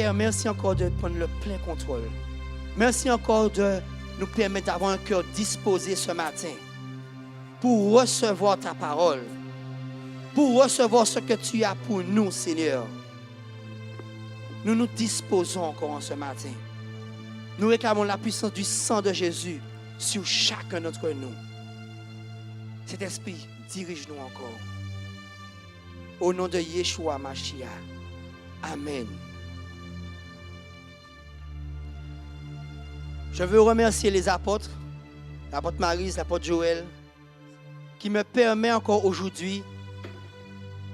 Père, merci encore de prendre le plein contrôle. Merci encore de nous permettre d'avoir un cœur disposé ce matin pour recevoir ta parole, pour recevoir ce que tu as pour nous, Seigneur. Nous nous disposons encore en ce matin. Nous réclamons la puissance du sang de Jésus sur chacun d'entre nous. Cet esprit, dirige-nous encore. Au nom de Yeshua Mashiach. Amen. Je veux remercier les apôtres, l'apôtre Maryse, l'apôtre Joël, qui me permet encore aujourd'hui,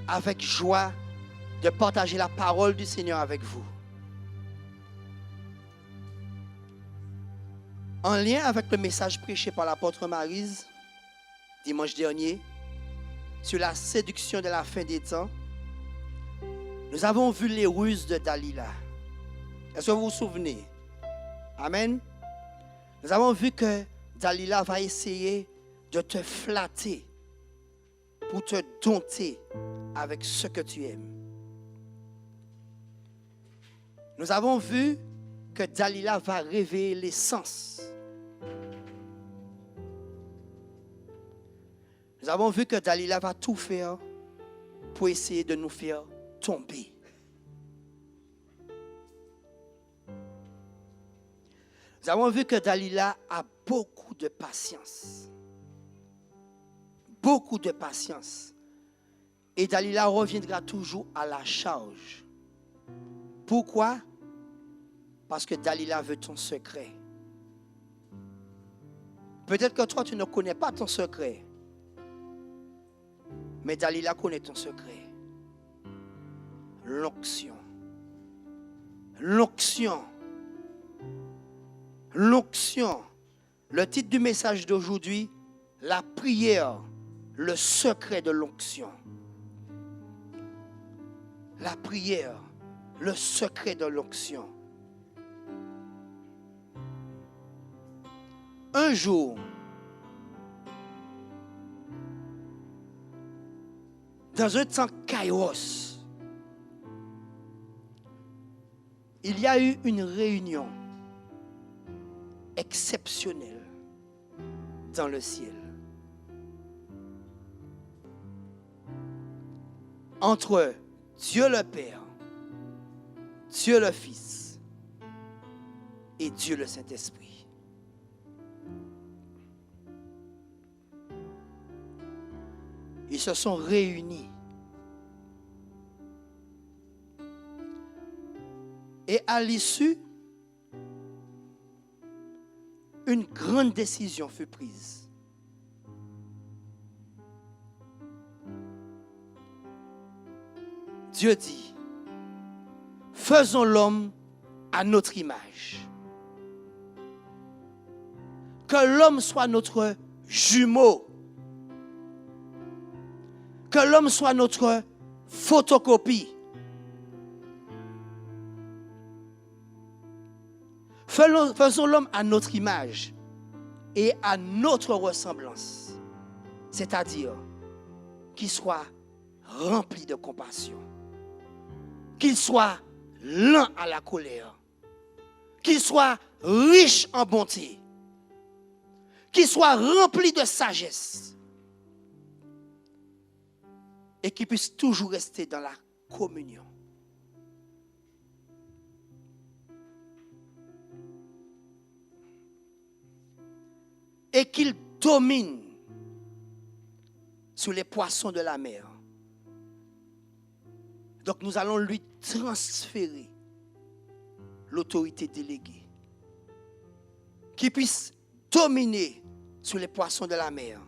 avec joie, de partager la parole du Seigneur avec vous. En lien avec le message prêché par l'apôtre Maryse, dimanche dernier, sur la séduction de la fin des temps, nous avons vu les ruses de Dalila. Est-ce que vous vous souvenez? Amen. Nous avons vu que Dalila va essayer de te flatter pour te dompter avec ce que tu aimes. Nous avons vu que Dalila va réveiller les sens. Nous avons vu que Dalila va tout faire pour essayer de nous faire tomber. Nous avons vu que Dalila a beaucoup de patience. Beaucoup de patience. Et Dalila reviendra toujours à la charge. Pourquoi? Parce que Dalila veut ton secret. Peut-être que toi, tu ne connais pas ton secret. Mais Dalila connaît ton secret. L'onction. L'onction. L'onction. Le titre du message d'aujourd'hui, la prière, le secret de l'onction. La prière, le secret de l'onction. Un jour, dans un temps kairos, il y a eu une réunion exceptionnelle dans le ciel entre Dieu le Père, Dieu le Fils et Dieu le Saint-Esprit. Ils se sont réunis. Et à l'issue, une grande décision fut prise. Dieu dit, faisons l'homme à notre image. Que l'homme soit notre jumeau. Que l'homme soit notre photocopie. Faisons l'homme à notre image et à notre ressemblance. C'est-à-dire qu'il soit rempli de compassion. Qu'il soit lent à la colère. Qu'il soit riche en bonté. Qu'il soit rempli de sagesse. Et qu'il puisse toujours rester dans la communion. Et qu'il domine sur les poissons de la mer. Donc nous allons lui transférer l'autorité déléguée. Qu'il puisse dominer sur les poissons de la mer,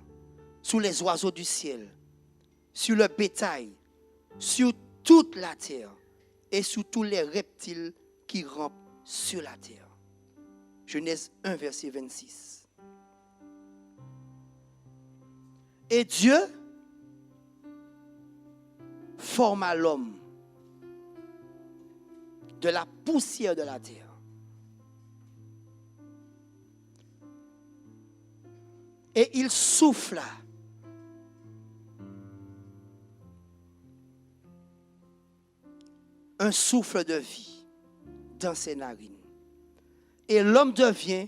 sur les oiseaux du ciel, sur le bétail, sur toute la terre et sur tous les reptiles qui rampent sur la terre. Genèse 1, verset 26. Et Dieu forma l'homme de la poussière de la terre. Et il souffla un souffle de vie dans ses narines. Et l'homme devient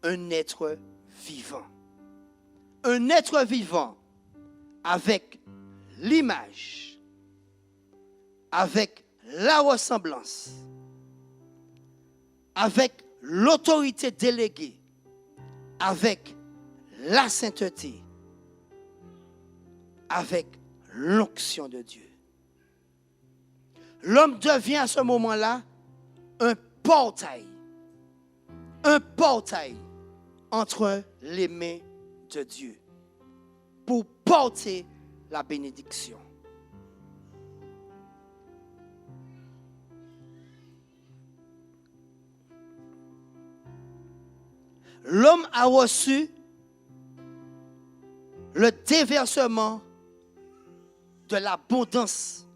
un être vivant. Un être vivant avec l'image, avec la ressemblance, avec l'autorité déléguée, avec la sainteté, avec l'onction de Dieu. L'homme devient à ce moment-là un portail entre les mains de Dieu pour porter la bénédiction. L'homme a reçu le déversement de l'abondance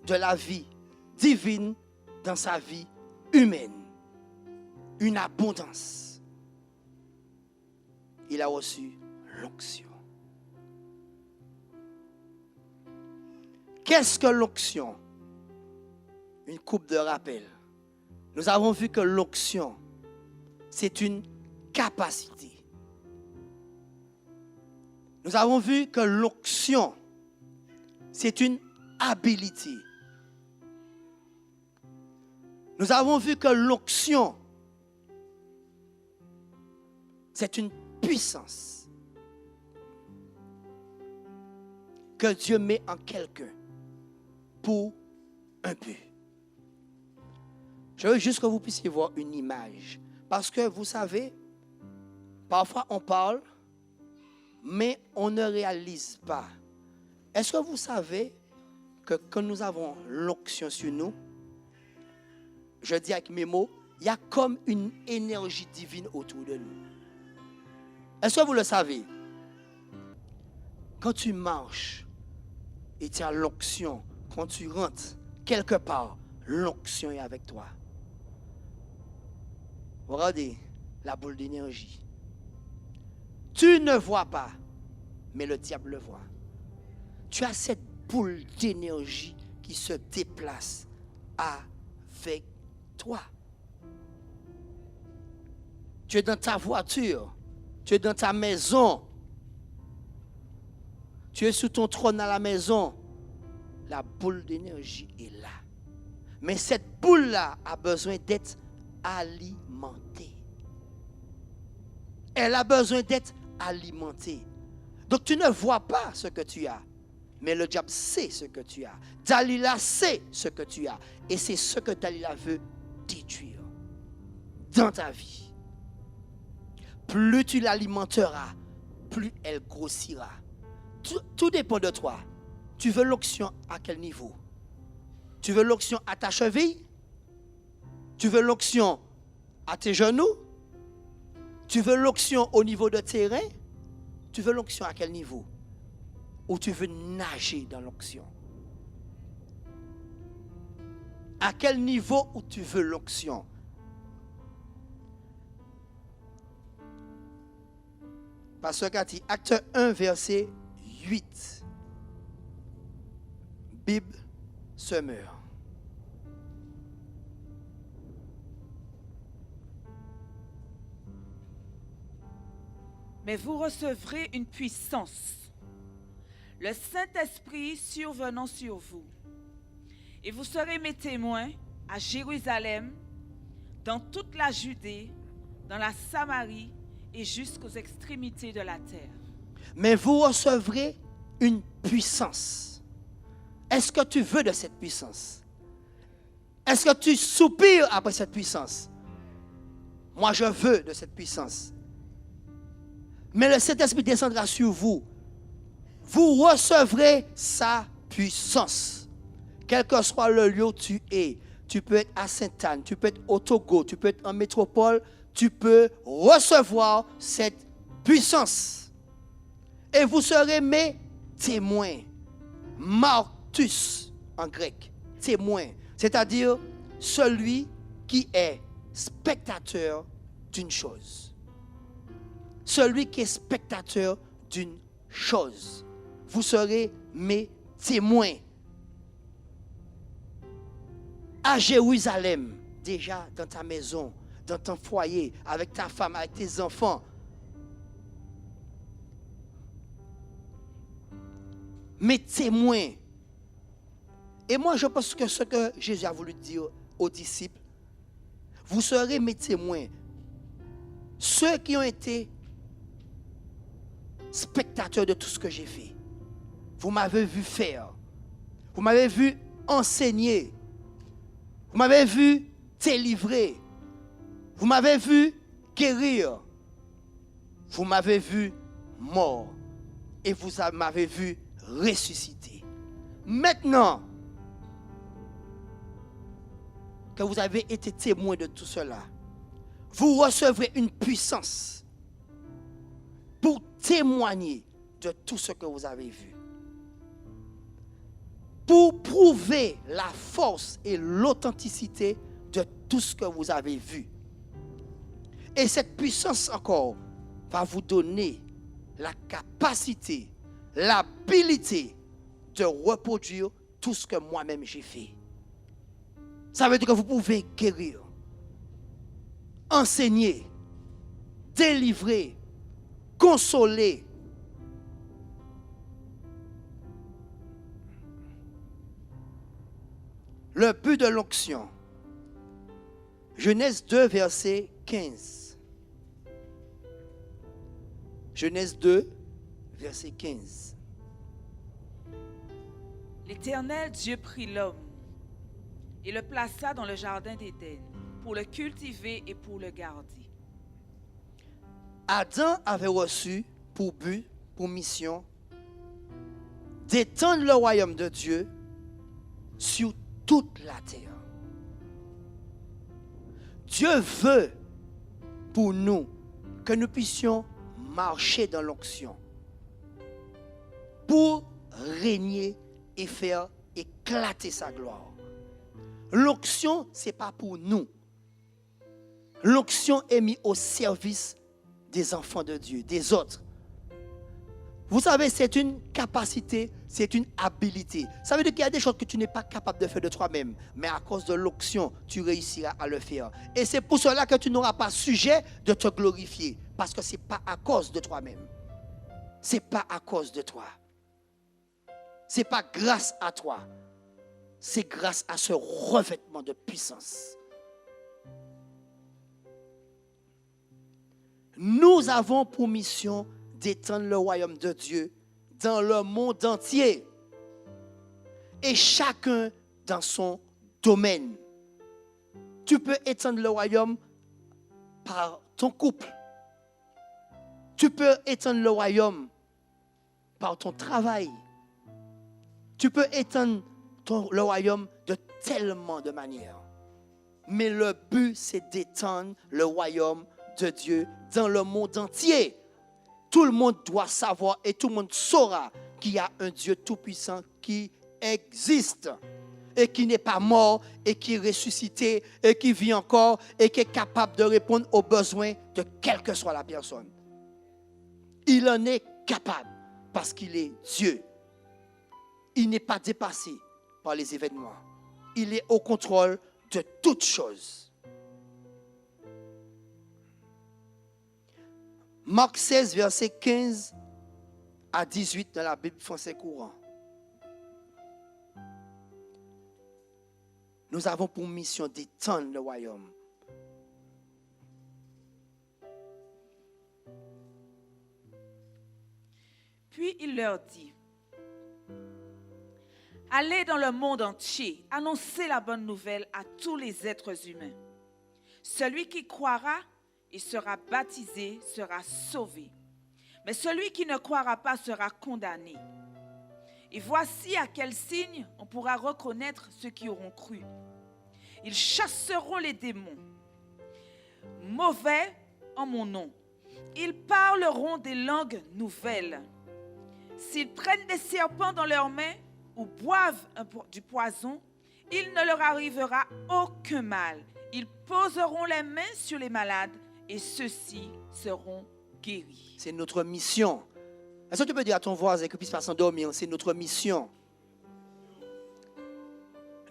de la vie divine dans sa vie humaine. Une abondance. Il a reçu l'onction. Qu'est-ce que l'onction? Une coupe de rappel. Nous avons vu que l'onction, c'est une capacité. Nous avons vu que l'onction, c'est une habilité. Nous avons vu que l'onction, c'est une puissance que Dieu met en quelqu'un pour un but. Je veux juste que vous puissiez voir une image. Parce que vous savez, parfois on parle, mais on ne réalise pas. Est-ce que vous savez que quand nous avons l'onction sur nous, je dis avec mes mots, il y a comme une énergie divine autour de nous. Est-ce que vous le savez? Quand tu marches et tu as l'onction, quand tu rentres quelque part, l'onction est avec toi. Regardez la boule d'énergie. Tu ne vois pas, mais le diable le voit. Tu as cette boule d'énergie qui se déplace avec toi. Tu es dans ta voiture, tu es dans ta maison, tu es sous ton trône à la maison. La boule d'énergie est là. Mais cette boule-là a besoin d'être alimentée. Elle a besoin d'être alimentée. Donc tu ne vois pas ce que tu as, mais le diable sait ce que tu as. Dalila sait ce que tu as. Et c'est ce que Dalila veut détruire dans ta vie. Plus tu l'alimenteras, plus elle grossira. Tout dépend de toi. Tu veux l'onction à quel niveau? Tu veux l'onction à ta cheville? Tu veux l'onction à tes genoux? Tu veux l'onction au niveau de tes reins? Tu veux l'onction à quel niveau? Ou tu veux nager dans l'onction? À quel niveau où tu veux l'onction? Pasteur Cathy, acte 1, verset 8. Bible se meurt. Mais vous recevrez une puissance, le Saint-Esprit survenant sur vous. Et vous serez mes témoins à Jérusalem, dans toute la Judée, dans la Samarie et jusqu'aux extrémités de la terre. Mais vous recevrez une puissance. Est-ce que tu veux de cette puissance? Est-ce que tu soupires après cette puissance? Moi, je veux de cette puissance. Mais le Saint-Esprit descendra sur vous. Vous recevrez sa puissance. Quel que soit le lieu où tu es, tu peux être à Sainte-Anne, tu peux être au Togo, tu peux être en métropole, tu peux recevoir cette puissance. Et vous serez mes témoins. Martus en grec, témoin, c'est-à-dire celui qui est spectateur d'une chose. Celui qui est spectateur d'une chose. Vous serez mes témoins. À Jérusalem, déjà dans ta maison, dans ton foyer, avec ta femme, avec tes enfants. Mes témoins. Et moi, je pense que ce que Jésus a voulu dire aux disciples, vous serez mes témoins. Ceux qui ont été spectateurs de tout ce que j'ai fait. Vous m'avez vu faire. Vous m'avez vu enseigner. Vous m'avez vu délivrer. Vous m'avez vu guérir. Vous m'avez vu mort. Et vous m'avez vu ressusciter. Maintenant que vous avez été témoin de tout cela, vous recevrez une puissance pour témoigner de tout ce que vous avez vu. Pour prouver la force et l'authenticité de tout ce que vous avez vu. Et cette puissance encore va vous donner la capacité, l'habilité de reproduire tout ce que moi-même j'ai fait. Ça veut dire que vous pouvez guérir, enseigner, délivrer, consoler. Le but de l'onction. Genèse 2, verset 15. Genèse 2, verset 15. L'Éternel Dieu prit l'homme et le plaça dans le jardin d'Éden pour le cultiver et pour le garder. Adam avait reçu pour but, pour mission, d'étendre le royaume de Dieu sur toute la terre. Dieu veut pour nous que nous puissions marcher dans l'onction pour régner et faire éclater sa gloire. L'onction, ce n'est pas pour nous. L'onction est mise au service des enfants de Dieu, des autres. Vous savez, c'est une capacité, c'est une habilité. Ça veut dire qu'il y a des choses que tu n'es pas capable de faire de toi-même, mais à cause de l'onction, tu réussiras à le faire. Et c'est pour cela que tu n'auras pas sujet de te glorifier, parce que ce n'est pas à cause de toi-même. Ce n'est pas à cause de toi. Ce n'est pas grâce à toi. C'est grâce à ce revêtement de puissance. Nous avons pour mission d'étendre le royaume de Dieu dans le monde entier. Et chacun dans son domaine. Tu peux étendre le royaume par ton couple. Tu peux étendre le royaume par ton travail. Tu peux étendre le royaume de tellement de manières. Mais le but, c'est d'étendre le royaume de Dieu dans le monde entier. Tout le monde doit savoir et tout le monde saura qu'il y a un Dieu tout-puissant qui existe et qui n'est pas mort et qui est ressuscité et qui vit encore et qui est capable de répondre aux besoins de quelle que soit la personne. Il en est capable parce qu'il est Dieu. Il n'est pas dépassé par les événements. Il est au contrôle de toutes choses. Marc 16, verset 15 à 18 dans la Bible français courant. Nous avons pour mission d'étendre le royaume. Puis il leur dit: allez dans le monde entier, annoncez la bonne nouvelle à tous les êtres humains. Celui qui croira et sera baptisé sera sauvé. Mais celui qui ne croira pas sera condamné. Et voici à quel signe on pourra reconnaître ceux qui auront cru. Ils chasseront les démons mauvais en mon nom. Ils parleront des langues nouvelles. S'ils prennent des serpents dans leurs mains ou boivent du poison, il ne leur arrivera aucun mal. Ils poseront les mains sur les malades et ceux-ci seront guéris. C'est notre mission. Est-ce que tu peux dire à ton voisin qu'il puisse pas s'endormir? C'est notre mission.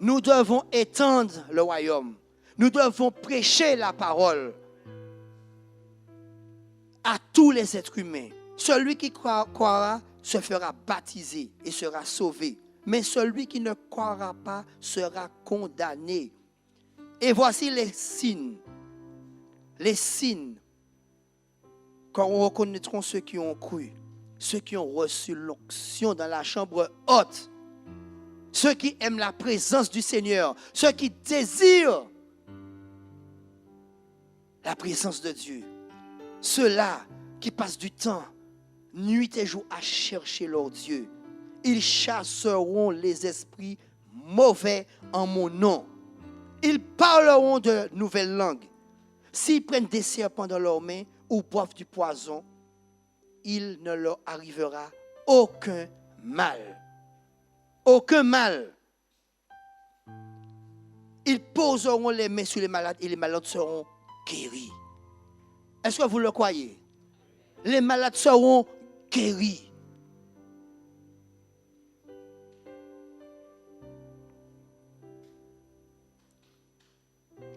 Nous devons étendre le royaume. Nous devons prêcher la parole à tous les êtres humains. Celui qui croira se fera baptiser et sera sauvé. Mais celui qui ne croira pas sera condamné. Et voici les signes. Les signes. Quand on reconnaîtra ceux qui ont cru, ceux qui ont reçu l'onction dans la chambre haute, ceux qui aiment la présence du Seigneur, ceux qui désirent la présence de Dieu, ceux-là qui passent du temps, nuit et jour, à chercher leur Dieu. Ils chasseront les esprits mauvais en mon nom. Ils parleront de nouvelles langues. S'ils prennent des serpents dans leurs mains ou boivent du poison, il ne leur arrivera aucun mal. Aucun mal. Ils poseront les mains sur les malades et les malades seront guéris. Est-ce que vous le croyez? Les malades seront guéris.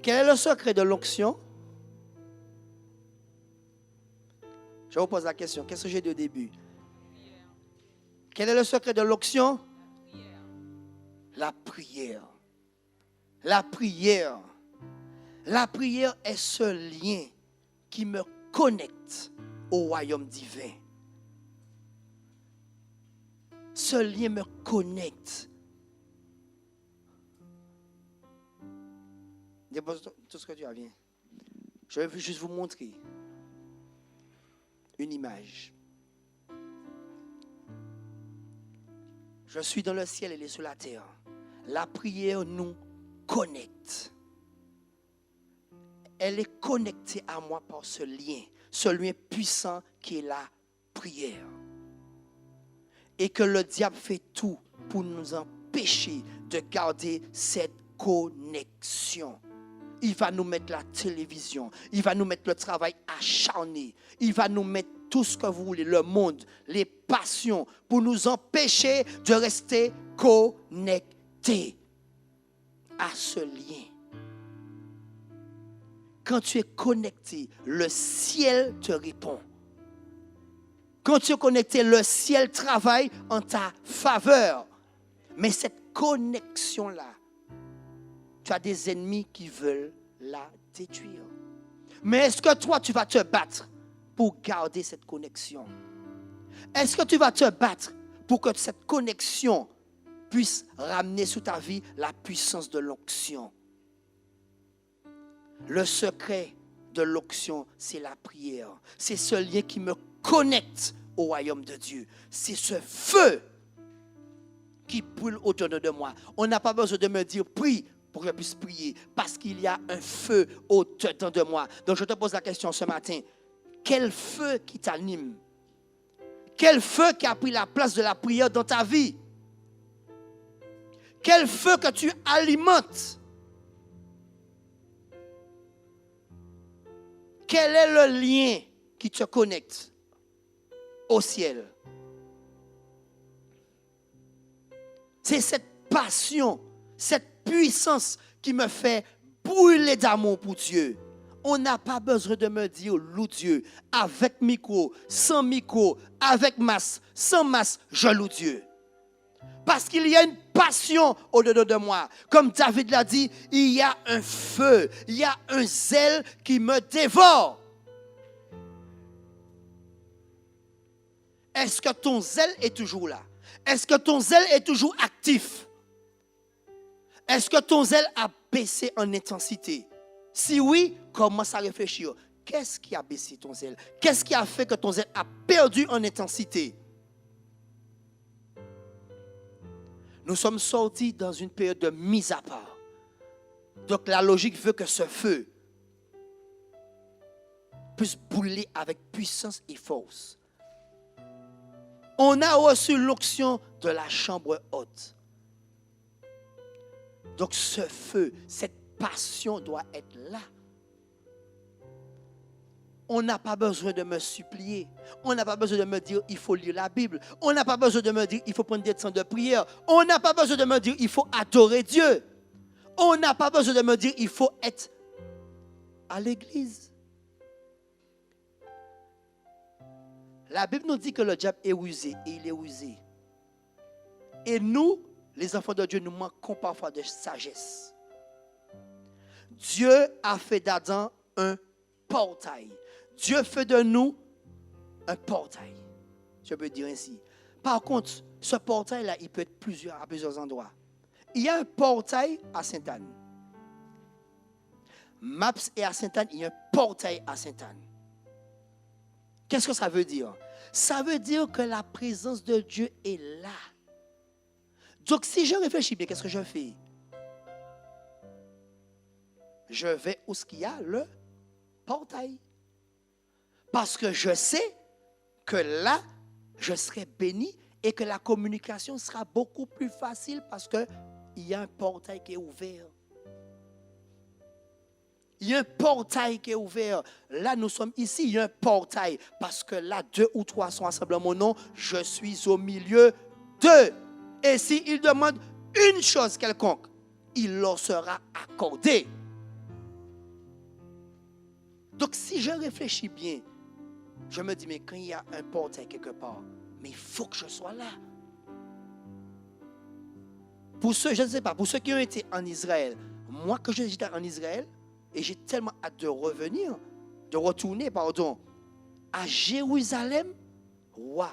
Quel est le secret de l'onction? Je vous pose la question. Qu'est-ce que j'ai dit au début? Quel est le secret de l'onction? La prière. La prière. La prière est ce lien qui me connecte au royaume divin. Ce lien me connecte. Dépose tout ce que tu as, viens. Je vais juste vous montrer une image. Je suis dans le ciel, elle est sur la terre. La prière nous connecte. Elle est connectée à moi par ce lien puissant qui est la prière. Et que le diable fait tout pour nous empêcher de garder cette connexion. Il va nous mettre la télévision, il va nous mettre le travail acharné, il va nous mettre tout ce que vous voulez, le monde, les passions, pour nous empêcher de rester connectés à ce lien. Quand tu es connecté, le ciel te répond. Quand tu es connecté, le ciel travaille en ta faveur. Mais cette connexion-là, tu as des ennemis qui veulent la détruire. Mais est-ce que toi, tu vas te battre pour garder cette connexion? Est-ce que tu vas te battre pour que cette connexion puisse ramener sur ta vie la puissance de l'onction? Le secret de l'onction, c'est la prière. C'est ce lien qui me connecte au royaume de Dieu. C'est ce feu qui brûle autour de moi. On n'a pas besoin de me dire prie pour que je puisse prier, parce qu'il y a un feu au-dedans de moi. Donc je te pose la question ce matin. Quel feu qui t'anime? Quel feu qui a pris la place de la prière dans ta vie? Quel feu que tu alimentes? Quel est le lien qui te connecte au ciel? C'est cette passion, cette puissance qui me fait brûler d'amour pour Dieu. On n'a pas besoin de me dire loue Dieu. Avec micro, sans micro, avec masse, sans masse, je loue Dieu. Parce qu'il y a une passion au-dedans de moi. Comme David l'a dit, il y a un feu, il y a un zèle qui me dévore. Est-ce que ton zèle est toujours là? Est-ce que ton zèle est toujours actif? Est-ce que ton zèle a baissé en intensité? Si oui, commence à réfléchir. Qu'est-ce qui a baissé ton zèle? Qu'est-ce qui a fait que ton zèle a perdu en intensité? Nous sommes sortis dans une période de mise à part. Donc la logique veut que ce feu puisse brûler avec puissance et force. On a reçu l'onction de la chambre haute. Donc ce feu, cette passion doit être là. On n'a pas besoin de me supplier. On n'a pas besoin de me dire il faut lire la Bible. On n'a pas besoin de me dire il faut prendre des temps de prière. On n'a pas besoin de me dire il faut adorer Dieu. On n'a pas besoin de me dire il faut être à l'église. La Bible nous dit que le diable est rusé et il est rusé. Et nous, les enfants de Dieu, nous manquons parfois de sagesse. Dieu a fait d'Adam un portail. Dieu fait de nous un portail. Je peux dire ainsi. Par contre, ce portail-là, il peut être à plusieurs endroits. Il y a un portail à Sainte-Anne. Maps est à Sainte-Anne, il y a un portail à Sainte-Anne. Qu'est-ce que ça veut dire? Ça veut dire que la présence de Dieu est là. Donc, si je réfléchis bien, qu'est-ce que je fais? Je vais où il y a le portail. Parce que je sais que là, je serai béni et que la communication sera beaucoup plus facile parce qu'il y a un portail qui est ouvert. Il y a un portail qui est ouvert. Là, nous sommes ici, il y a un portail. Parce que là, 2 ou 3 sont ensemble en mon nom, je suis au milieu d'eux. Et s'ils demandent une chose quelconque, il leur sera accordé. Donc, si je réfléchis bien, je me dis, mais quand il y a un portail quelque part, mais il faut que je sois là. Pour ceux, je ne sais pas, pour ceux qui ont été en Israël, moi, quand j'étais en Israël, et j'ai tellement hâte de retourner, à Jérusalem, waouh!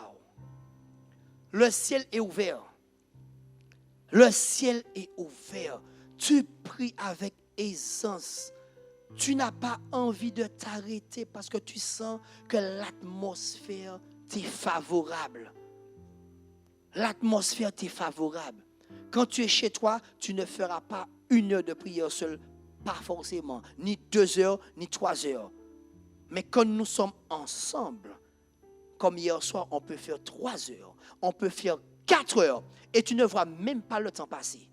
Le ciel est ouvert. Le ciel est ouvert. Tu pries avec aisance. Tu n'as pas envie de t'arrêter parce que tu sens que l'atmosphère t'est favorable. L'atmosphère t'est favorable. Quand tu es chez toi, tu ne feras pas 1 heure de prière seule, pas forcément, ni 2 heures, ni 3 heures. Mais quand nous sommes ensemble, comme hier soir, on peut faire 3 heures, on peut faire 4 heures, et tu ne vois même pas le temps passer.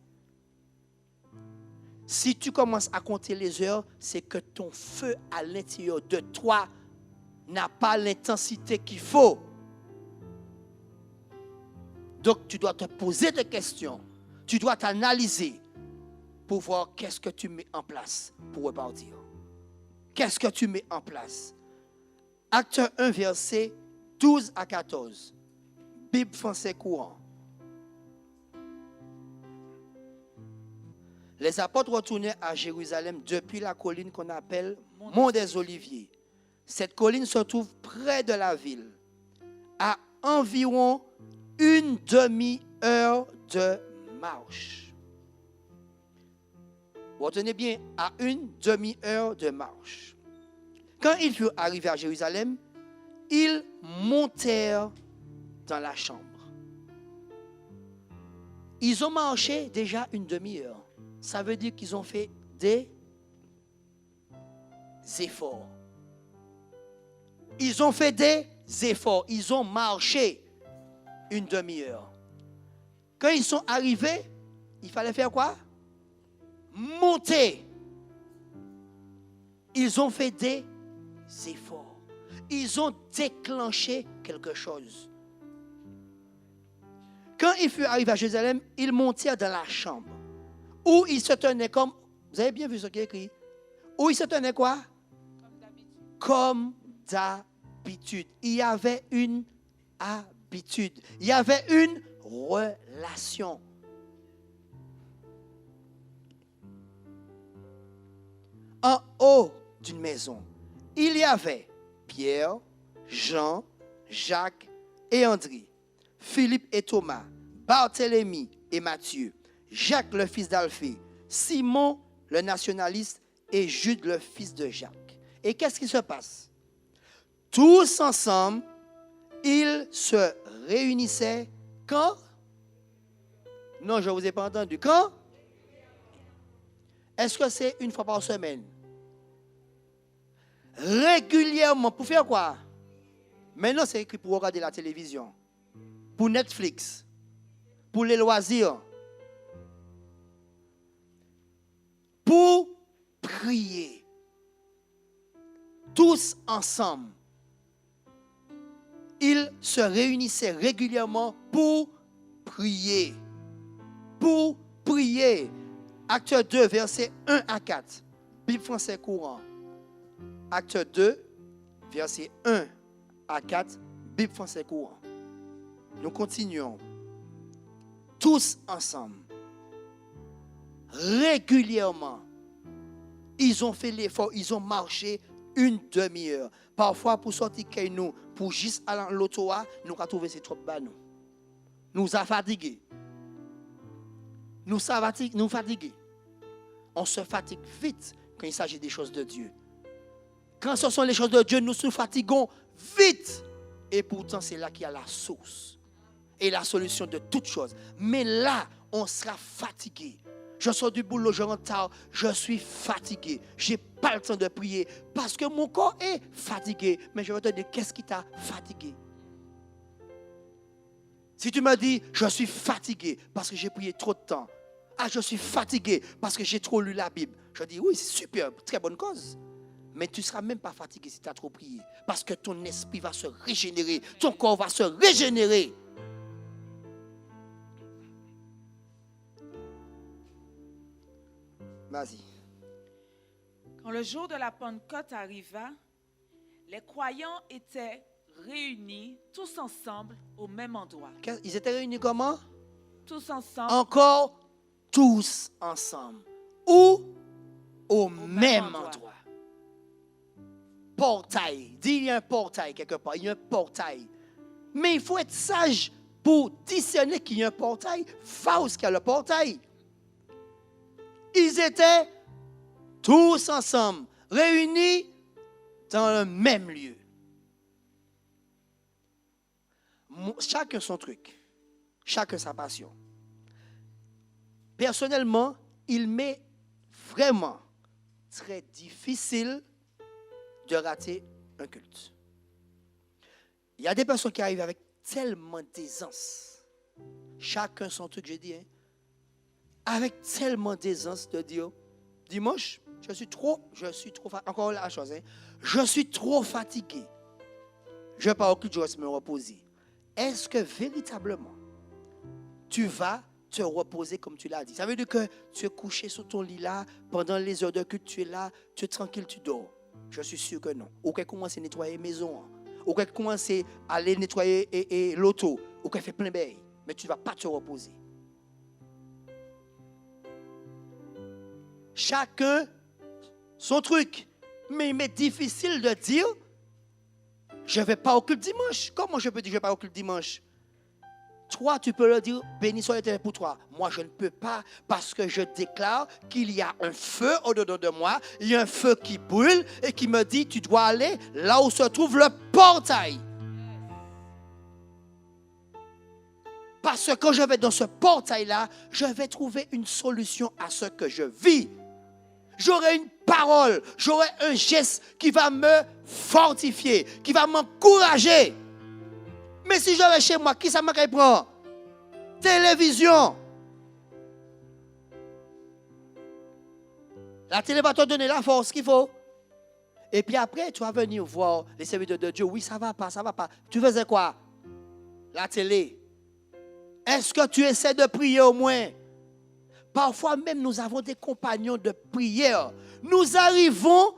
Si tu commences à compter les heures, c'est que ton feu à l'intérieur de toi n'a pas l'intensité qu'il faut. Donc, tu dois te poser des questions. Tu dois t'analyser pour voir qu'est-ce que tu mets en place pour repartir. Qu'est-ce que tu mets en place? Acte 1, verset 12 à 14. Bible français courant. Les apôtres retournaient à Jérusalem depuis la colline qu'on appelle Mont des Oliviers. Cette colline se trouve près de la ville, à environ 1 demi-heure de marche. Retenez bien, à 1 demi-heure de marche. Quand ils furent arrivés à Jérusalem, ils montèrent dans la chambre. Ils ont marché déjà 1 demi-heure. Ça veut dire qu'ils ont fait des efforts. Ils ont fait des efforts. Ils ont marché 1 demi-heure. Quand ils sont arrivés, il fallait faire quoi? Monter. Ils ont fait des efforts. Ils ont déclenché quelque chose. Quand ils furent arrivés à Jérusalem, ils montèrent dans la chambre où ils se tenaient comme, vous avez bien vu ce qui est écrit, où ils se tenaient quoi? Comme d'habitude. Il y avait une habitude. Il y avait une relation. En haut d'une maison, il y avait Pierre, Jean, Jacques et André, Philippe et Thomas, Barthélemy et Matthieu, Jacques le fils d'Alphée, Simon le nationaliste et Jude le fils de Jacques. Et qu'est-ce qui se passe? Tous ensemble, ils se réunissaient quand? Non, je ne vous ai pas entendu. Quand? Est-ce que c'est 1 fois par semaine? Régulièrement. Pour faire quoi? Maintenant, c'est écrit pour regarder la télévision, pour Netflix, pour les loisirs, pour prier. Tous ensemble. Ils se réunissaient régulièrement pour prier. Pour prier. Acte 2, versets 1 à 4. Bible français courant. Acte 2, versets 1 à 4. Bible français courant. Nous continuons. Tous ensemble. Régulièrement. Ils ont fait l'effort. Ils ont marché une demi-heure. Parfois, pour sortir nous, pour juste aller à l'auto, nous avons trouvé ces trop bas. Nous avons fatigués. Nous fatigués. On se fatigue vite quand il s'agit des choses de Dieu. Quand ce sont les choses de Dieu, nous nous fatiguons vite. Et pourtant, c'est là qu'il y a la source et la solution de toutes choses. Mais là, on sera fatigué. Je sors du boulot, je rentre tard, je suis fatigué. Je n'ai pas le temps de prier parce que mon corps est fatigué. Mais je vais te dire, qu'est-ce qui t'a fatigué? Si tu me dis, je suis fatigué parce que j'ai prié trop de temps. Ah, je suis fatigué parce que j'ai trop lu la Bible. Je dis, oui, c'est super, très bonne cause. Mais tu ne seras même pas fatigué si tu as trop prié. Parce que ton esprit va se régénérer. Ton corps va se régénérer. Vas-y. Quand le jour de la Pentecôte arriva, les croyants étaient réunis tous ensemble au même endroit. Ils étaient réunis comment? Tous ensemble. Encore tous ensemble. Ou au même endroit. Portail. Dis, il y a un portail quelque part. Il y a un portail. Mais il faut être sage pour discerner qu'il y a un portail. Faust qui a le portail. Ils étaient tous ensemble, réunis dans le même lieu. Chacun son truc. Chacun sa passion. Personnellement, il m'est vraiment très difficile de rater un culte. Il y a des personnes qui arrivent avec tellement d'aisance. Chacun son truc, j'ai dit. Avec tellement d'aisance de dire, dimanche, je suis trop encore la chose. Je suis trop fatigué. Je ne vais pas au culte, je vais me reposer. Est-ce que véritablement, tu vas te reposer comme tu l'as dit? Ça veut dire que tu es couché sur ton lit là, pendant les heures de culte, tu es là, tu es tranquille, tu dors. Je suis sûr que non. Ou qu'elle commence à nettoyer la maison. Ou qu'elle commence à aller nettoyer l'auto. Ou qu'elle fait plein de mais tu ne vas pas te reposer. Chacun son truc. Mais il m'est difficile de dire, je ne vais pas au culte dimanche. Comment je peux dire que je ne vais pas au culte dimanche? Toi, tu peux le dire, béni soit l'Éternel pour toi. Moi, je ne peux pas parce que je déclare qu'il y a un feu au-dedans de moi. Il y a un feu qui brûle et qui me dit, tu dois aller là où se trouve le portail. Parce que quand je vais dans ce portail-là, je vais trouver une solution à ce que je vis. J'aurai une parole, j'aurai un geste qui va me fortifier, qui va m'encourager. Mais si je vais chez moi, qui ça m'a prend? Télévision. La télé va te donner la force qu'il faut. Et puis après, tu vas venir voir les serviteurs de Dieu. Oui, ça va pas, ça va pas. Tu faisais quoi? La télé. Est-ce que tu essaies de prier au moins? Parfois même, nous avons des compagnons de prière. Nous arrivons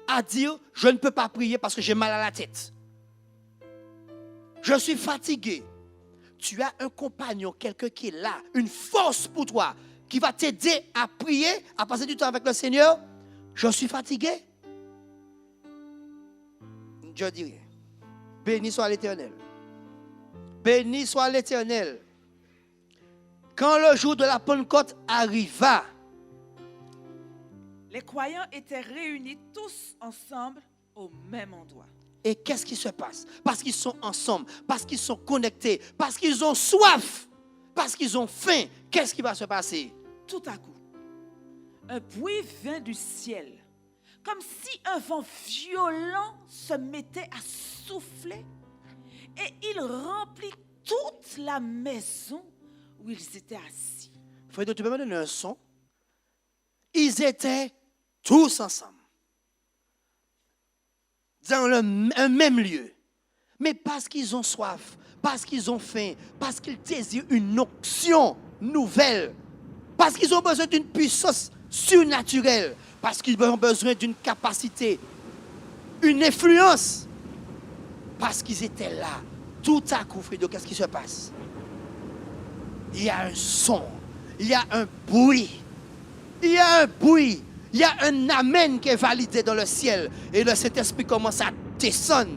à dire, je ne peux pas prier parce que j'ai mal à la tête. Je suis fatigué. Tu as un compagnon, quelqu'un qui est là, une force pour toi, qui va t'aider à prier, à passer du temps avec le Seigneur. Je suis fatigué. Je dis rien. Béni soit l'Éternel. Béni soit l'Éternel. Quand le jour de la Pentecôte arriva, les croyants étaient réunis tous ensemble au même endroit. Et qu'est-ce qui se passe? Parce qu'ils sont ensemble, parce qu'ils sont connectés, parce qu'ils ont soif, parce qu'ils ont faim. Qu'est-ce qui va se passer? Tout à coup, un bruit vint du ciel, comme si un vent violent se mettait à souffler, et il remplit toute la maison où ils étaient assis. Fredo, tu peux me donner un son? Ils étaient tous ensemble. Dans un même lieu. Mais parce qu'ils ont soif, parce qu'ils ont faim, parce qu'ils désirent une onction nouvelle, Parce qu'ils ont besoin d'une puissance surnaturelle. Parce qu'ils ont besoin d'une capacité, une influence. Parce qu'ils étaient là. Tout à coup, Fredo, qu'est-ce qui se passe? Il y a un son. Il y a un bruit. Il y a un bruit. Il y a un amen qui est validé dans le ciel. Et le Saint-Esprit commence à descendre.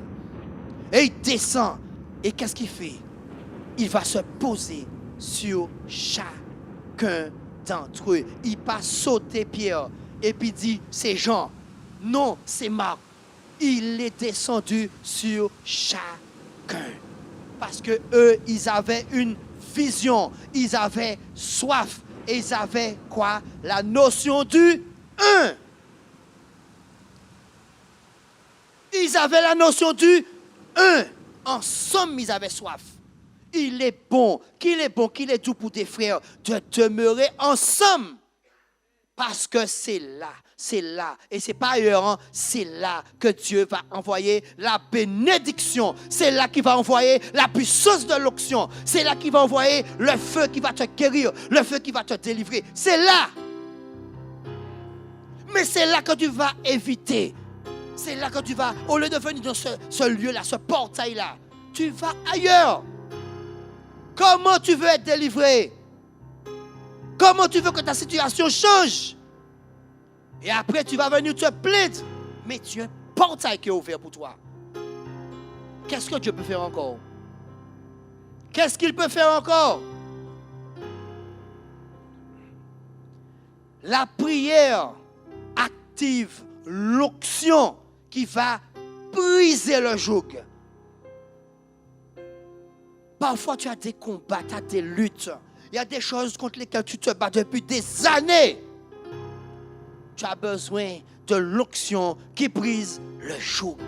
Et il descend. Et qu'est-ce qu'il fait? Il va se poser sur chacun d'entre eux. Il va sauter Pierre. Et puis dit, c'est Jean. Non, c'est Marc. Il est descendu sur chacun. Parce que eux, ils avaient une vision. Ils avaient soif. Et ils avaient quoi? La notion du un. Ils avaient la notion du un. En somme, ils avaient soif. Il est bon, qu'il est doux pour des frères de demeurer ensemble. Parce que c'est là, et c'est pas ailleurs, hein, c'est là que Dieu va envoyer la bénédiction. C'est là qu'il va envoyer la puissance de l'onction. C'est là qu'il va envoyer le feu qui va te guérir, le feu qui va te délivrer. C'est là. Mais c'est là que tu vas éviter. C'est là que tu vas, au lieu de venir dans ce lieu-là, ce portail-là, tu vas ailleurs. Comment tu veux être délivré? Comment tu veux que ta situation change? Et après, tu vas venir te plaindre. Mais tu as un portail qui est ouvert pour toi. Qu'est-ce que Dieu peut faire encore? Qu'est-ce qu'il peut faire encore? La prière active l'onction qui va briser le joug. Parfois, tu as des combats, tu as des luttes. Il y a des choses contre lesquelles tu te bats depuis des années. Tu as besoin de l'onction qui brise le joug.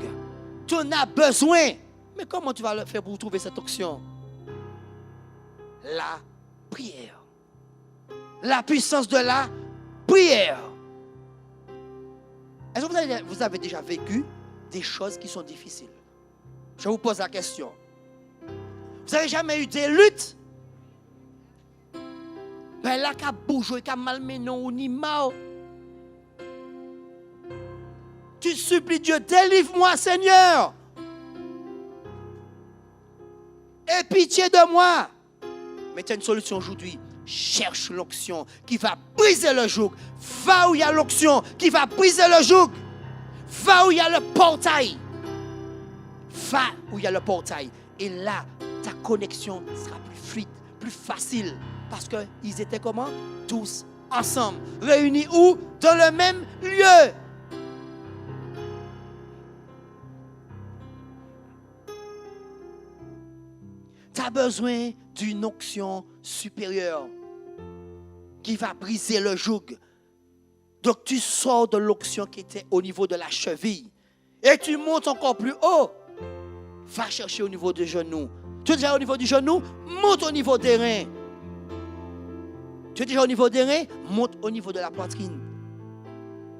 Tu en as besoin. Mais comment tu vas le faire pour trouver cette onction? La prière. La puissance de la prière. Est-ce que vous avez déjà vécu des choses qui sont difficiles? Je vous pose la question. Vous n'avez jamais eu des luttes? Ben là, qu'à bouger, qu'à malmener ou ni mal. Tu supplies Dieu, délivre-moi, Seigneur. Aie pitié de moi. Mais tu as une solution aujourd'hui. Cherche l'onction qui va briser le joug. Va où il y a l'onction qui va briser le joug. Va où il y a le portail. Va où il y a le portail. Et là, ta connexion sera plus fluide, plus facile. Parce qu'ils étaient comment? Tous ensemble. Réunis où? Dans le même lieu. Tu as besoin d'une onction supérieure qui va briser le joug. Donc tu sors de l'onction qui était au niveau de la cheville et tu montes encore plus haut. Va chercher au niveau du genou. Tu es déjà au niveau du genou? Monte au niveau des reins. Tu es déjà au niveau des reins? Monte au niveau de la poitrine.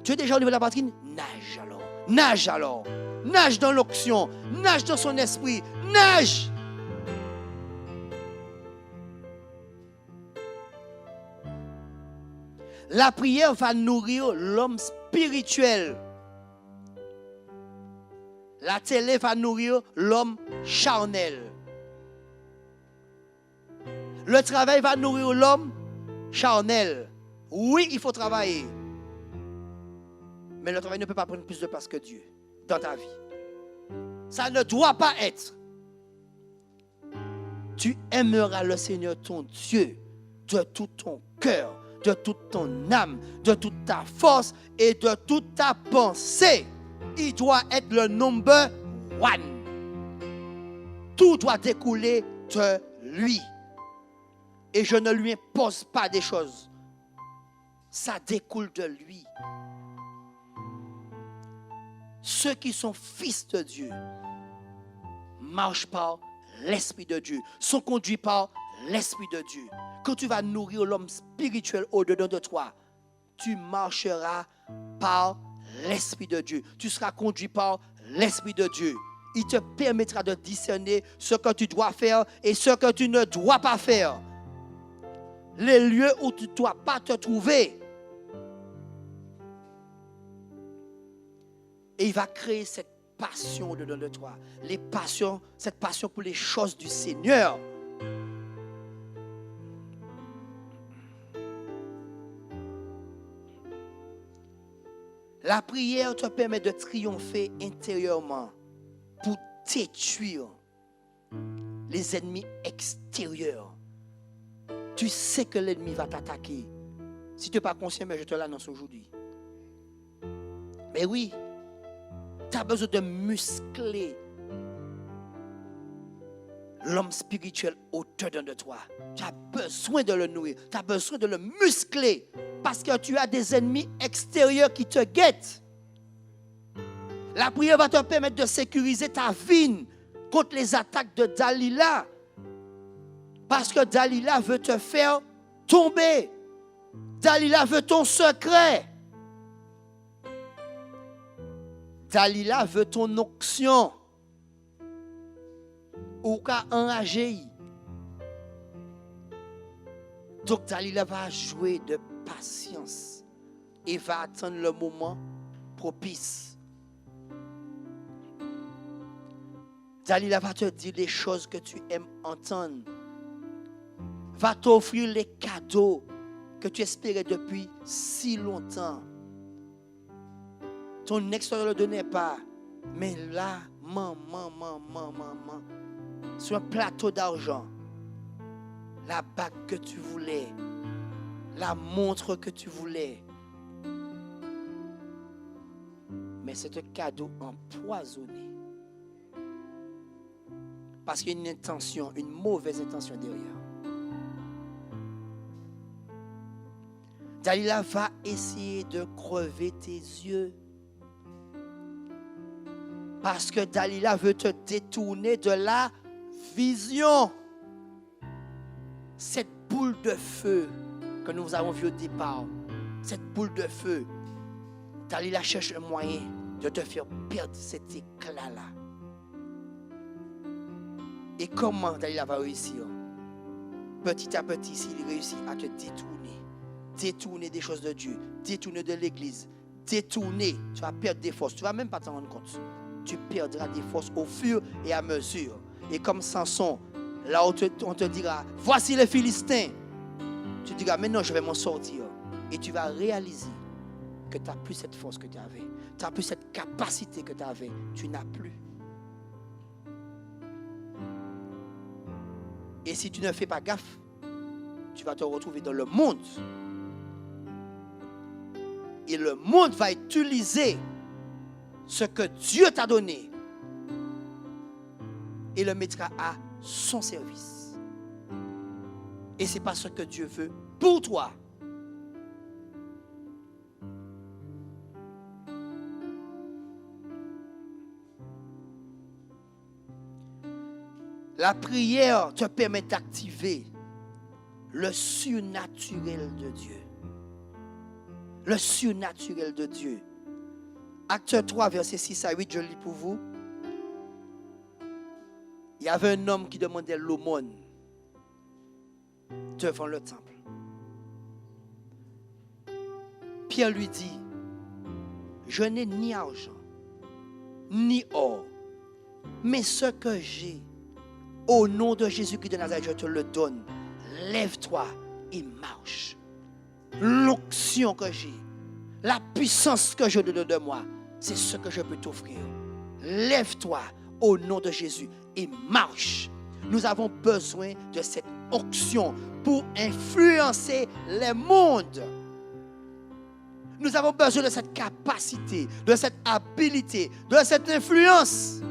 Tu es déjà au niveau de la poitrine? Nage alors. Nage alors. Nage dans l'onction. Nage dans son esprit. Nage. La prière va nourrir l'homme spirituel. La télé va nourrir l'homme charnel. Le travail va nourrir l'homme charnel. Oui, il faut travailler. Mais le travail ne peut pas prendre plus de place que Dieu dans ta vie. Ça ne doit pas être. Tu aimeras le Seigneur ton Dieu de tout ton cœur, de toute ton âme, de toute ta force et de toute ta pensée. Il doit être le number one. Tout doit découler de lui. Et je ne lui impose pas des choses. Ça découle de lui. Ceux qui sont fils de Dieu marchent par l'Esprit de Dieu, sont conduits par l'Esprit de Dieu. Quand tu vas nourrir l'homme spirituel au-dedans de toi, tu marcheras par l'Esprit de Dieu. Tu seras conduit par l'Esprit de Dieu. Il te permettra de discerner ce que tu dois faire et ce que tu ne dois pas faire. les lieux où tu ne dois pas te trouver. Et il va créer cette passion au-dedans de toi. Cette passion pour les choses du Seigneur. La prière te permet de triompher intérieurement pour détruire les ennemis extérieurs. Tu sais que l'ennemi va t'attaquer. Si tu n'es pas conscient, mais je te l'annonce aujourd'hui. Mais oui, tu as besoin de muscler l'homme spirituel au-dedans de toi. Tu as besoin de le nourrir. Tu as besoin de le muscler. Parce que tu as des ennemis extérieurs qui te guettent. La prière va te permettre de sécuriser ta vie contre les attaques de Dalila. Parce que Dalila veut te faire tomber. Dalila veut ton secret. Dalila veut ton onction. Ou qu'à enrager. Donc Dalila va jouer de patience et va attendre le moment propice. Dalila va te dire les choses que tu aimes entendre. Va t'offrir les cadeaux que tu espérais depuis si longtemps. Ton ex ne le donnait pas. Mais là, maman, sur un plateau d'argent, la bague que tu voulais, la montre que tu voulais. Mais c'est un cadeau empoisonné. Parce qu'il y a une intention, une mauvaise intention derrière. Dalila va essayer de crever tes yeux. Parce que Dalila veut te détourner de la vision. Cette boule de feu que nous avons vue au départ, cette boule de feu, Dalila cherche un moyen de te faire perdre cet éclat-là. Et comment Dalila va réussir? Petit à petit, s'il réussit à te détourner des choses de Dieu, détourner de l'église, détourner, tu vas perdre des forces, tu ne vas même pas t'en rendre compte. Tu perdras des forces au fur et à mesure. Et comme Samson, là où on te dira, voici les Philistins. Tu diras, maintenant je vais m'en sortir. Et tu vas réaliser que tu n'as plus cette force que tu avais. Tu n'as plus cette capacité que tu avais. Tu n'as plus. Et si tu ne fais pas gaffe, tu vas te retrouver dans le monde. Et le monde va utiliser ce que Dieu t'a donné et le mettra à son service. Et ce n'est pas ce que Dieu veut pour toi. La prière te permet d'activer le surnaturel de Dieu. Le surnaturel de Dieu. Acte 3, versets 6 à 8, je lis pour vous. Il y avait un homme qui demandait l'aumône devant le temple. Pierre lui dit, je n'ai ni argent, ni or, mais ce que j'ai, au nom de Jésus-Christ de Nazareth, je te le donne. Lève-toi et marche. L'onction que j'ai, la puissance que je donne de moi, c'est ce que je peux t'offrir. Lève-toi au nom de Jésus et marche. Nous avons besoin de cette onction pour influencer les mondes. Nous avons besoin de cette capacité, de cette habilité, de cette influence.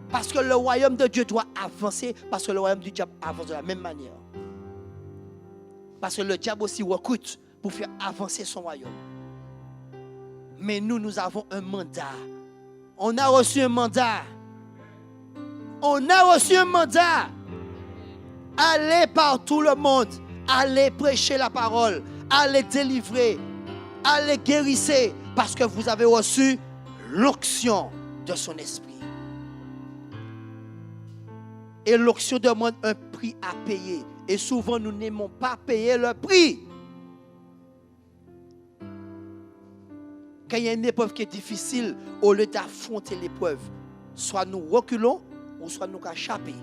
Parce que le royaume de Dieu doit avancer, parce que le royaume du diable avance de la même manière. Parce que le diable aussi recrute pour faire avancer son royaume. Mais nous avons un mandat. On a reçu un mandat. On a reçu un mandat. Allez par tout le monde. Allez prêcher la parole. Allez délivrer. Allez guérir. Parce que vous avez reçu l'onction de son esprit. Et l'onction demande un prix à payer. Et souvent, nous n'aimons pas payer le prix. Quand il y a une épreuve qui est difficile, au lieu d'affronter l'épreuve, soit nous reculons ou soit nous échappons.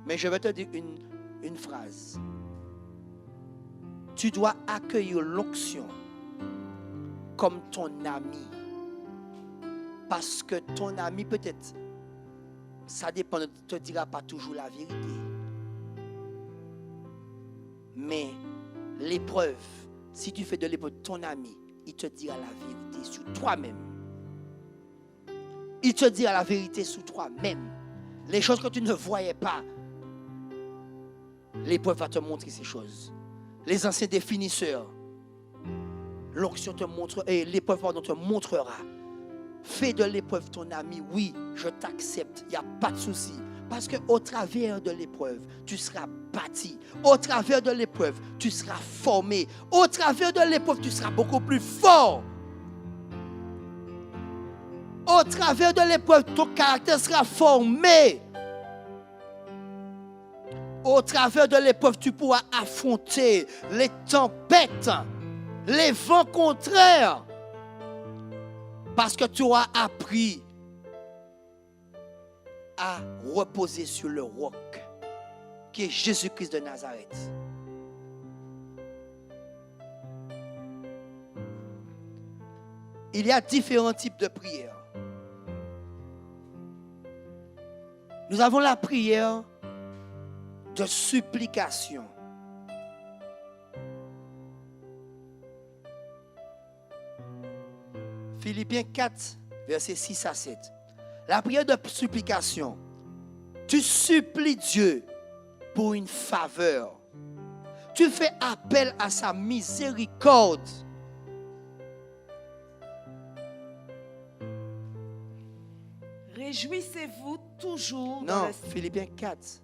Mais je vais te dire une phrase. Tu dois accueillir l'onction comme ton ami. Parce que ton ami, peut-être, ça dépend, ne te dira pas toujours la vérité. Mais l'épreuve, si tu fais de l'épreuve ton ami, il te dira la vérité sur toi-même. Il te dira la vérité sur toi-même. Les choses que tu ne voyais pas, l'épreuve va te montrer ces choses. Les anciens définisseurs, l'onction te montre, et l'épreuve te montrera. Fais de l'épreuve ton ami, oui, je t'accepte, il n'y a pas de souci. Parce qu'au travers de l'épreuve, tu seras bâti. Au travers de l'épreuve, tu seras formé. Au travers de l'épreuve, tu seras beaucoup plus fort. Au travers de l'épreuve, ton caractère sera formé. Au travers de l'épreuve, tu pourras affronter les tempêtes, les vents contraires. Parce que tu auras appris à reposer sur le roc, qui est Jésus-Christ de Nazareth. Il y a différents types de prières. Nous avons la prière de supplication. Philippiens 4, versets 6 à 7. La prière de supplication. Tu supplies Dieu pour une faveur. Tu fais appel à sa miséricorde. Réjouissez-vous toujours. Non, Philippiens 4,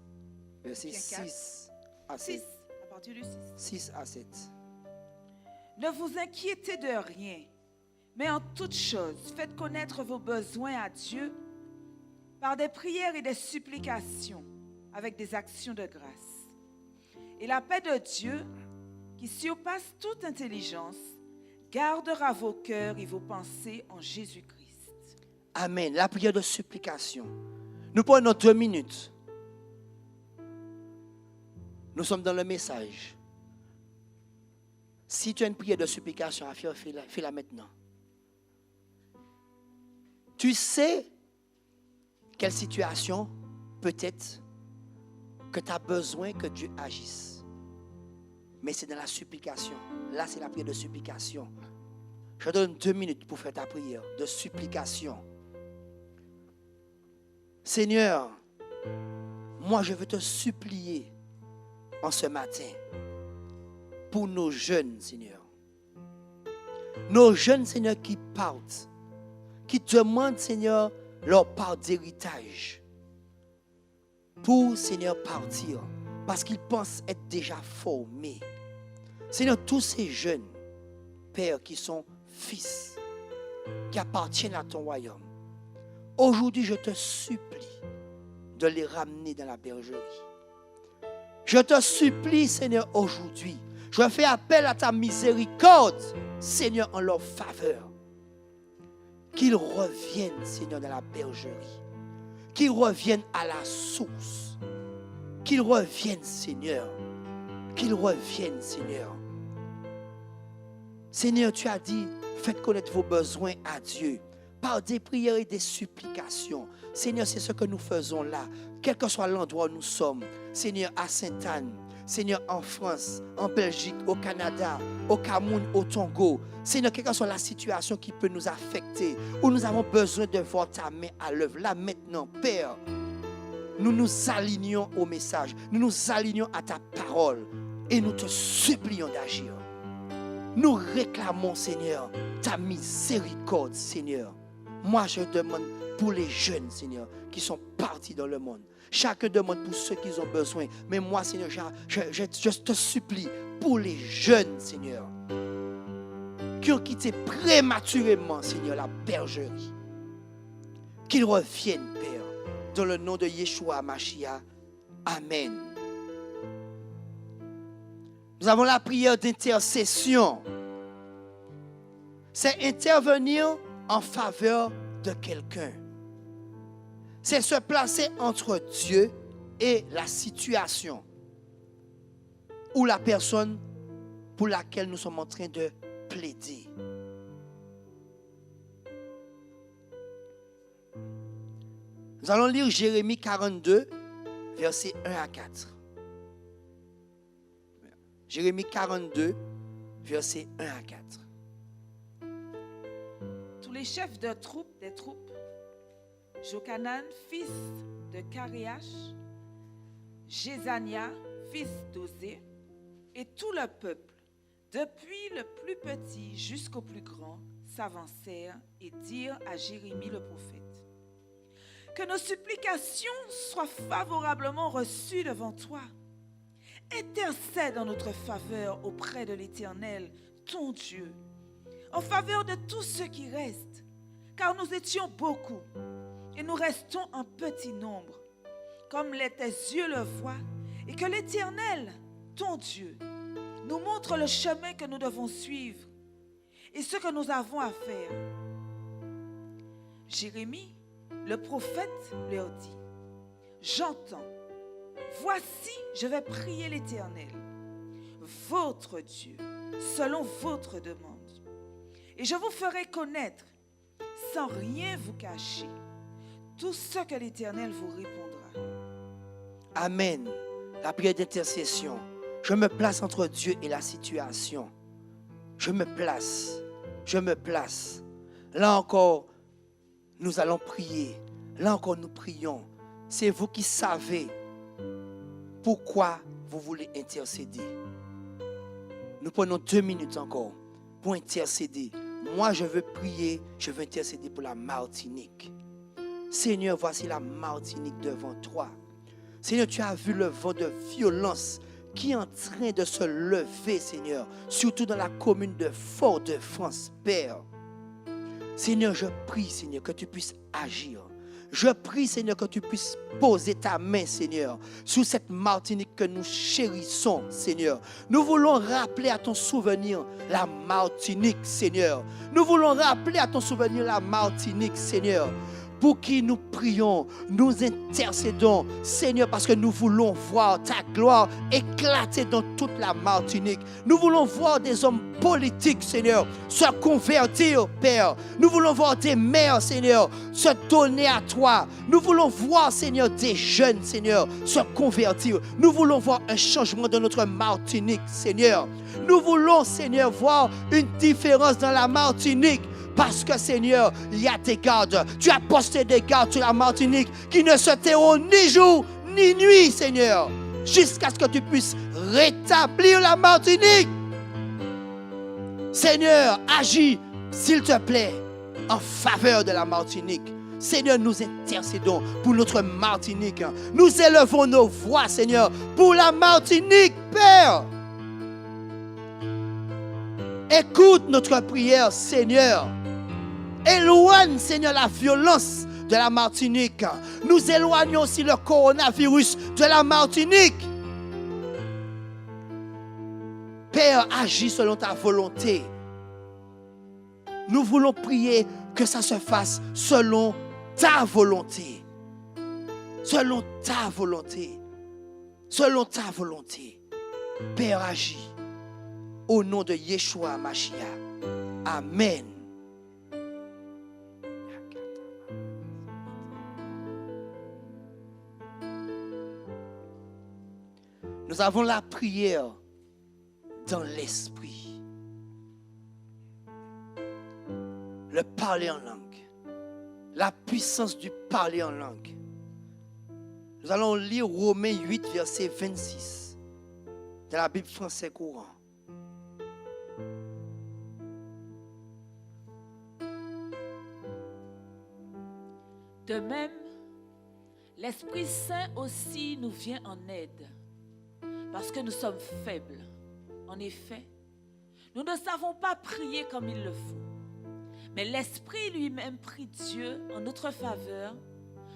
versets 6 à 7. 6, à partir du 6. 6 à 7. Ne vous inquiétez de rien, mais en toute chose, faites connaître vos besoins à Dieu par des prières et des supplications, avec des actions de grâce. Et la paix de Dieu, qui surpasse toute intelligence, gardera vos cœurs et vos pensées en Jésus-Christ. Amen. La prière de supplication. Nous prenons 2 minutes. Nous sommes dans le message. Si tu as une prière de supplication à faire, fais-la maintenant. Tu sais quelle situation peut-être que tu as besoin que Dieu agisse. Mais c'est dans la supplication. Là, c'est la prière de supplication. Je te donne 2 minutes pour faire ta prière de supplication. Seigneur, moi je veux te supplier en ce matin pour nos jeunes, Seigneur. Nos jeunes, Seigneur, qui partent, qui demandent, Seigneur, leur part d'héritage pour, Seigneur, partir parce qu'ils pensent être déjà formés. Seigneur, tous ces jeunes, Père, qui sont fils, qui appartiennent à ton royaume, aujourd'hui, je te supplie de les ramener dans la bergerie. Je te supplie, Seigneur, aujourd'hui, je fais appel à ta miséricorde, Seigneur, en leur faveur. Qu'ils reviennent, Seigneur, dans la bergerie. Qu'ils reviennent à la source. Qu'ils reviennent, Seigneur. Qu'ils reviennent, Seigneur. Seigneur, tu as dit, faites connaître vos besoins à Dieu par des prières et des supplications. Seigneur, c'est ce que nous faisons là, quel que soit l'endroit où nous sommes. Seigneur, à Sainte-Anne, Seigneur, en France, en Belgique, au Canada, au Cameroun, au Togo. Seigneur, quelle que soit la situation qui peut nous affecter, où nous avons besoin de voir ta main à l'œuvre. Là, maintenant, Père, nous nous alignons au message, nous nous alignons à ta parole et nous te supplions d'agir. Nous réclamons, Seigneur, ta miséricorde, Seigneur. Moi, je demande pour les jeunes, Seigneur, qui sont partis dans le monde. Chacun demande pour ceux qui ont besoin. Mais moi, Seigneur, je te supplie pour les jeunes, Seigneur, qui ont quitté prématurément, Seigneur, la bergerie. Qu'ils reviennent, Père, dans le nom de Yeshua Mashiach. Amen. Nous avons la prière d'intercession. C'est intervenir en faveur de quelqu'un. C'est se placer entre Dieu et la situation ou la personne pour laquelle nous sommes en train de plaider. Nous allons lire Jérémie 42, versets 1 à 4. Jérémie 42, versets 1 à 4. Tous les chefs des troupes, Jochanan, fils de Karéach, Jézania, fils d'Osée, et tout le peuple, depuis le plus petit jusqu'au plus grand, s'avancèrent et dirent à Jérémie le prophète: que nos supplications soient favorablement reçues devant toi. Intercède en notre faveur auprès de l'Éternel, ton Dieu, en faveur de tous ceux qui restent, car nous étions beaucoup et nous restons en petit nombre, comme tes yeux le voient, et que l'Éternel, ton Dieu, nous montre le chemin que nous devons suivre et ce que nous avons à faire. Jérémie, le prophète, leur dit: j'entends. Voici, je vais prier l'Éternel, votre Dieu, selon votre demande. Et je vous ferai connaître, sans rien vous cacher, tout ce que l'Éternel vous répondra. Amen. La prière d'intercession. Je me place entre Dieu et la situation. Je me place. Là encore, nous allons prier. Là encore, nous prions. C'est vous qui savez pourquoi vous voulez intercéder. Nous prenons 2 minutes encore pour intercéder. Moi, je veux prier, je veux intercéder pour la Martinique. Seigneur, voici la Martinique devant toi. Seigneur, tu as vu le vent de violence qui est en train de se lever, Seigneur, surtout dans la commune de Fort-de-France, Père. Seigneur, je prie, Seigneur, que tu puisses agir. Je prie, Seigneur, que tu puisses poser ta main, Seigneur, sur cette Martinique que nous chérissons, Seigneur. Nous voulons rappeler à ton souvenir la Martinique, Seigneur. Nous voulons rappeler à ton souvenir la Martinique, Seigneur, pour qui nous prions, nous intercédons, Seigneur, parce que nous voulons voir ta gloire éclater dans toute la Martinique. Nous voulons voir des hommes politiques, Seigneur, se convertir, Père. Nous voulons voir des mères, Seigneur, se donner à toi. Nous voulons voir, Seigneur, des jeunes, Seigneur, se convertir. Nous voulons voir un changement dans notre Martinique, Seigneur. Nous voulons, Seigneur, voir une différence dans la Martinique. Parce que, Seigneur, il y a des gardes. Tu as posté des gardes sur la Martinique qui ne se tairont ni jour ni nuit, Seigneur, jusqu'à ce que tu puisses rétablir la Martinique. Seigneur, agis, s'il te plaît, en faveur de la Martinique. Seigneur, nous intercédons pour notre Martinique. Nous élevons nos voix, Seigneur, pour la Martinique, Père. Écoute notre prière, Seigneur. Éloigne, Seigneur, la violence de la Martinique. Nous éloignons aussi le coronavirus de la Martinique. Père, agis selon ta volonté. Nous voulons prier que ça se fasse selon ta volonté. Selon ta volonté. Selon ta volonté. Père, agis. Au nom de Yeshua Mashiach. Amen. Nous avons la prière dans l'esprit. Le parler en langue. La puissance du parler en langue. Nous allons lire Romains 8, verset 26 de la Bible française courant. De même, l'Esprit Saint aussi nous vient en aide, parce que nous sommes faibles. En effet, nous ne savons pas prier comme il le faut. Mais l'Esprit lui-même prie Dieu en notre faveur,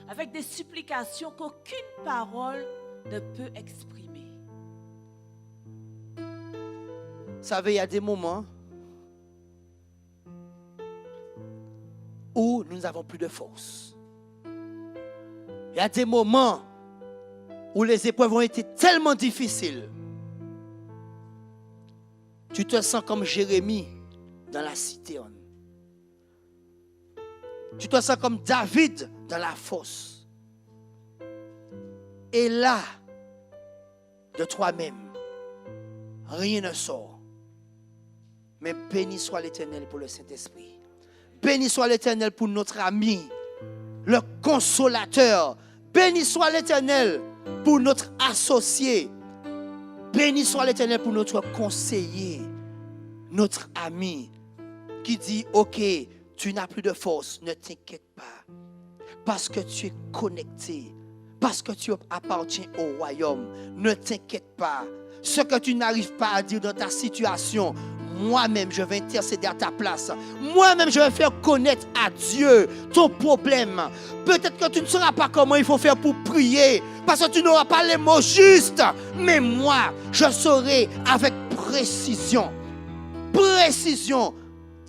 avec des supplications qu'aucune parole ne peut exprimer. Vous savez, il y a des moments où nous n'avons plus de force. Il y a des moments où les épreuves ont été tellement difficiles. Tu te sens comme Jérémie dans la citerne. Tu te sens comme David dans la fosse. Et là, de toi-même, rien ne sort. Mais béni soit l'Éternel pour le Saint-Esprit. Béni soit l'Éternel pour notre ami, le consolateur. Béni soit l'Éternel pour notre associé. Béni soit l'Éternel pour notre conseiller, notre ami, qui dit, ok, tu n'as plus de force, ne t'inquiète pas. Parce que tu es connecté, parce que tu appartiens au royaume, ne t'inquiète pas. Ce que tu n'arrives pas à dire dans ta situation, moi-même, je vais intercéder à ta place. Moi-même, je vais faire connaître à Dieu ton problème. Peut-être que tu ne sauras pas comment il faut faire pour prier, parce que tu n'auras pas les mots justes. Mais moi, je saurai avec précision,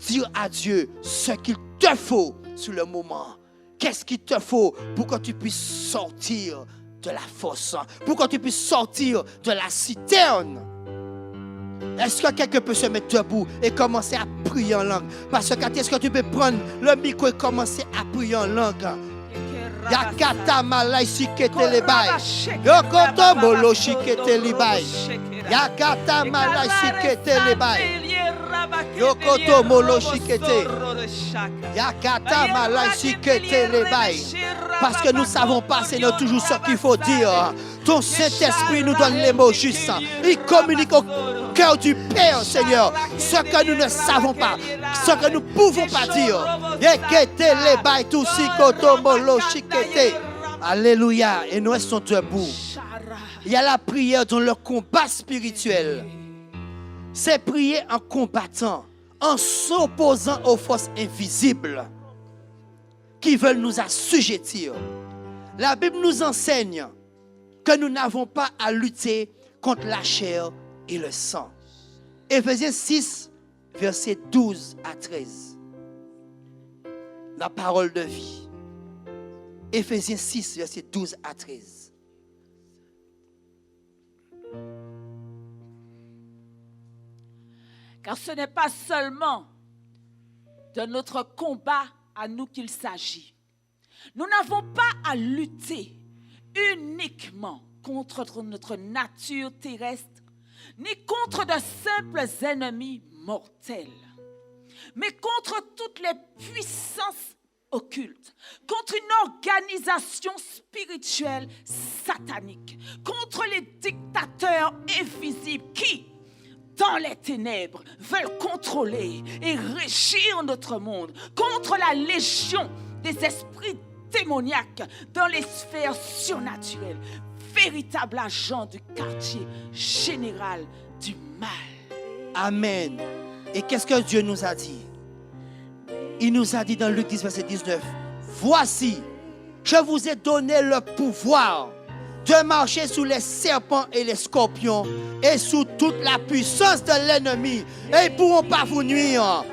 dire à Dieu ce qu'il te faut sur le moment. Qu'est-ce qu'il te faut pour que tu puisses sortir de la fosse, pour que tu puisses sortir de la citerne? Est-ce que quelqu'un peut se mettre debout et commencer à prier en langue? Parce que est-ce que tu peux prendre le micro et commencer à prier en langue? Yakata malai sikete lebay. Yokoto molo shikete lebay. Yakata malai sikete lebay. Yokoto molo shikete. Yakata malai sikete lebay. Parce que nous ne savons pas, Seigneur, toujours ce qu'il faut dire. Ton Saint-Esprit nous donne les mots justes. Il communique au cœur du Père, Seigneur, ce que nous ne savons pas, ce que nous ne pouvons pas dire. Alléluia. Et nous restons debout. Il y a la prière dans le combat spirituel. C'est prier en combattant, en s'opposant aux forces invisibles qui veulent nous assujettir. La Bible nous enseigne que nous n'avons pas à lutter contre la chair et le sang. Éphésiens 6, versets 12 à 13. La parole de vie. Éphésiens 6, versets 12 à 13. Car ce n'est pas seulement de notre combat à nous qu'il s'agit. Nous n'avons pas à lutter uniquement contre notre nature terrestre, ni contre de simples ennemis mortels, mais contre toutes les puissances occultes, contre une organisation spirituelle satanique, contre les dictateurs invisibles qui, dans les ténèbres, veulent contrôler et régir notre monde, contre la légion des esprits démoniaques dans les sphères surnaturelles, véritable agent du quartier général du mal. Amen. Et qu'est-ce que Dieu nous a dit? Il nous a dit dans Luc 10, verset 19, voici, je vous ai donné le pouvoir de marcher sous les serpents et les scorpions et sous toute la puissance de l'ennemi. Et ils ne pourront pas vous nuire.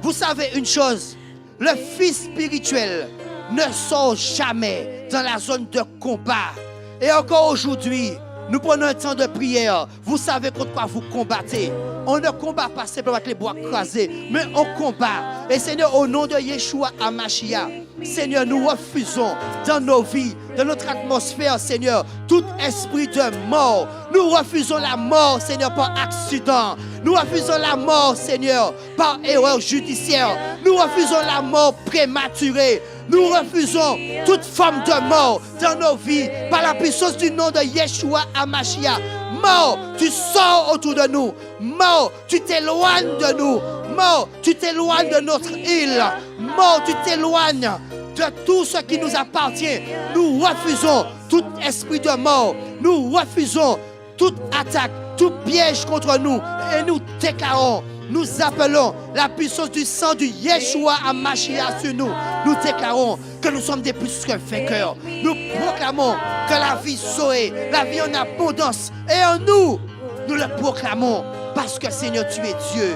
Vous savez une chose, le fils spirituel ne sort jamais dans la zone de combat. Et encore aujourd'hui, nous prenons un temps de prière. Vous savez contre quoi vous combattez. On ne combat pas simplement avec les bois crasés, mais on combat. Et Seigneur, au nom de Yeshua HaMashiach, Seigneur, nous refusons dans nos vies, dans notre atmosphère, Seigneur, tout esprit de mort. Nous refusons la mort, Seigneur, par accident. Nous refusons la mort, Seigneur, par erreur judiciaire. Nous refusons la mort prématurée. Nous refusons toute forme de mort dans nos vies par la puissance du nom de Yeshua HaMashiach. Mort, tu sors autour de nous. Mort, tu t'éloignes de nous. Mort, tu t'éloignes de notre île. Mort, tu t'éloignes de tout ce qui nous appartient. Nous refusons tout esprit de mort. Nous refusons toute attaque, tout piège contre nous. Et nous déclarons nous appelons la puissance du sang du Yeshua HaMashiach sur nous. Nous déclarons que nous sommes des plus que vainqueurs. Nous proclamons que la vie Zoé, la vie en abondance est en nous. Nous le proclamons parce que Seigneur, tu es Dieu.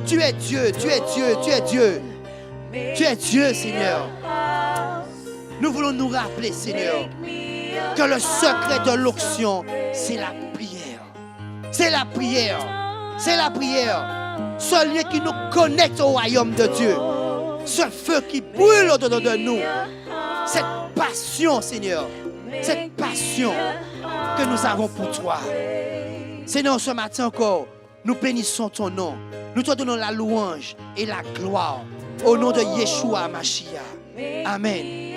Tu es Dieu, tu es Dieu, tu es Dieu. Tu es Dieu, Seigneur. Nous voulons nous rappeler, Seigneur, que le secret de l'onction, c'est la prière. C'est la prière. C'est la prière. Ce lien qui nous connecte au royaume de Dieu. Ce feu qui brûle au-dedans de nous. Cette passion, Seigneur. Cette passion que nous avons pour toi. Seigneur, ce matin encore, nous bénissons ton nom. Nous te donnons la louange et la gloire au nom de Yeshua HaMashiach. Amen.